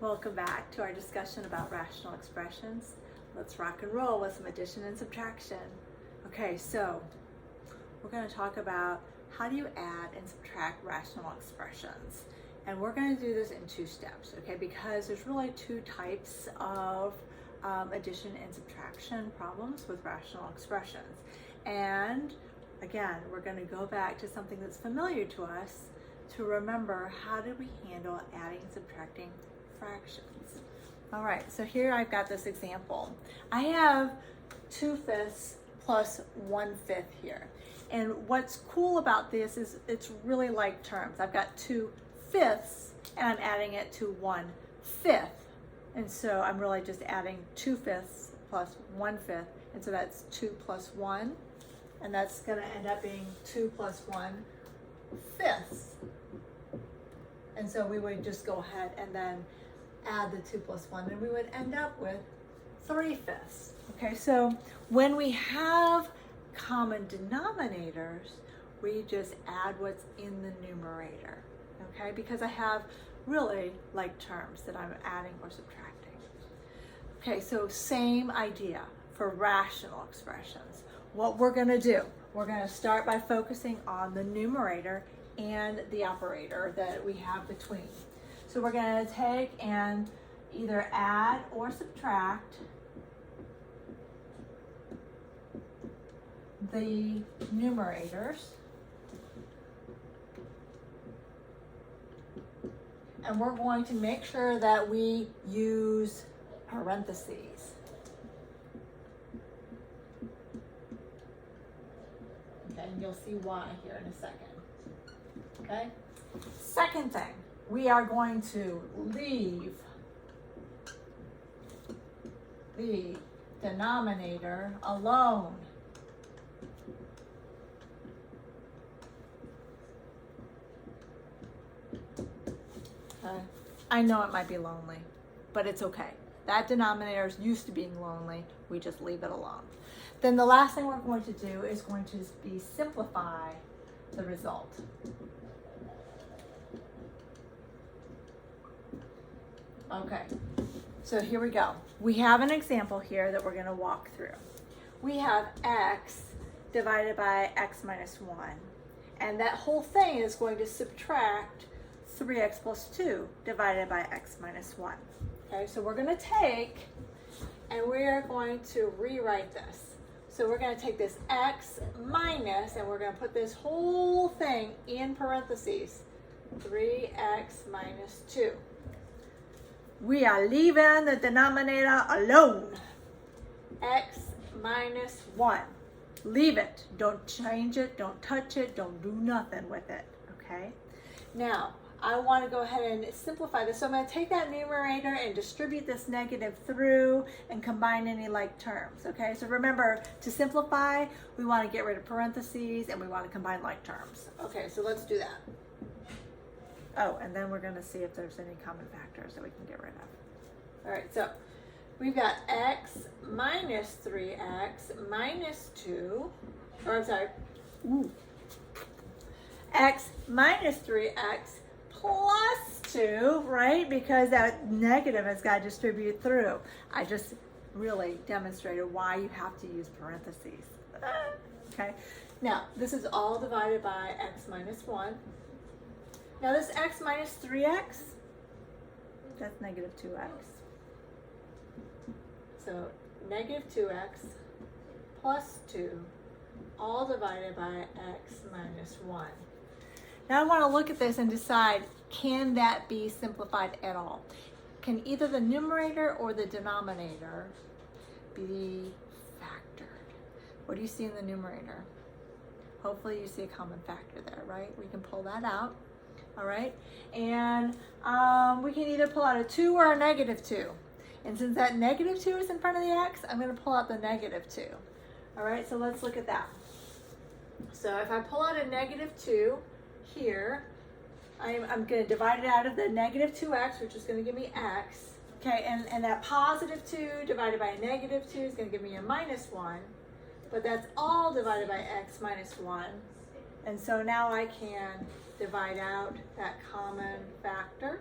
Welcome back to our discussion about rational expressions. Let's rock and roll with some addition and subtraction. Okay, so we're going to talk about how do you add and subtract rational expressions. And we're going to do this in two steps, okay, because there's really two types of addition and subtraction problems with rational expressions. And again, we're going to go back to something that's familiar to us to remember how do we handle adding and subtracting fractions. All right, so here I've got this example. I have 2/5 plus 1/5 here. And what's cool about this is it's really like terms. I've got 2/5 and I'm adding it to 1/5. And so I'm really just adding 2/5 plus 1/5. And so that's 2 plus 1. And that's going to end up being 2 plus 1/5. And so we would just go ahead and then add the 2 plus 1, and we would end up with 3/5. Okay, so when we have common denominators, we just add what's in the numerator, okay, because I have really like terms that I'm adding or subtracting. Okay, so same idea for rational expressions. What we're going to do, we're going to start by focusing on the numerator and the operator that we have between. So we're going to take and either add or subtract the numerators. And we're going to make sure that we use parentheses. Okay, and you'll see why here in a second. Okay? Second thing, we are going to leave the denominator alone. Okay. I know it might be lonely, but it's okay. That denominator is used to being lonely. We just leave it alone. Then the last thing we're going to do is going to be simplify the result. Okay, so here we go. We have an example here that we're going to walk through. We have x divided by x minus 1, and that whole thing is going to subtract 3x plus 2 divided by x minus 1. Okay, so we're going to take and we are going to rewrite this. So we're going to take this x minus, and we're going to put this whole thing in parentheses, 3x minus 2. We are leaving the denominator alone. X minus 1. Leave it. Don't change it. Don't touch it. Don't do nothing with it. Okay? Now, I want to go ahead and simplify this. So I'm going to take that numerator and distribute this negative through and combine any like terms. Okay? So remember, to simplify, we want to get rid of parentheses and we want to combine like terms. Okay, so let's do that. Oh, and then we're going to see if there's any common factors that we can get rid of. All right, so we've got x minus 3x minus 2, or I'm sorry, x minus 3x plus 2, right? Because that negative has got to distribute through. I just really demonstrated why you have to use parentheses. Okay, now this is all divided by x minus 1. Now this x minus 3x, that's negative 2x. So negative 2x plus 2, all divided by x minus 1. Now I want to look at this and decide, can that be simplified at all? Can either the numerator or the denominator be factored? What do you see in the numerator? Hopefully you see a common factor there, right? We can pull that out. All right, and we can either pull out a 2 or a negative 2. And since that negative 2 is in front of the x, I'm going to pull out the negative 2. All right, so let's look at that. So if I pull out a negative 2 here, I'm going to divide it out of the negative 2x, which is going to give me x. Okay, and that positive 2 divided by a negative 2 is going to give me a minus 1. But that's all divided by x minus 1. And so now I can divide out that common factor.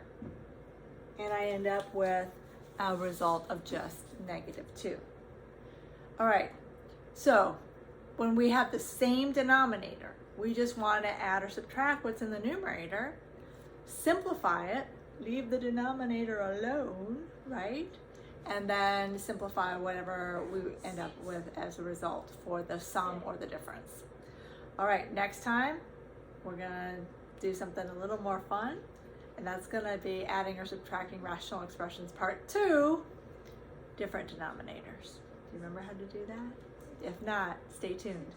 and I end up with a result of just -2. All right, so when we have the same denominator, we just want to add or subtract what's in the numerator, simplify it, leave the denominator alone, right? And then simplify whatever we end up with as a result for the sum or the difference. All right, next time we're gonna do something a little more fun, and that's gonna be adding or subtracting rational expressions part 2, different denominators. Do you remember how to do that? If not, stay tuned.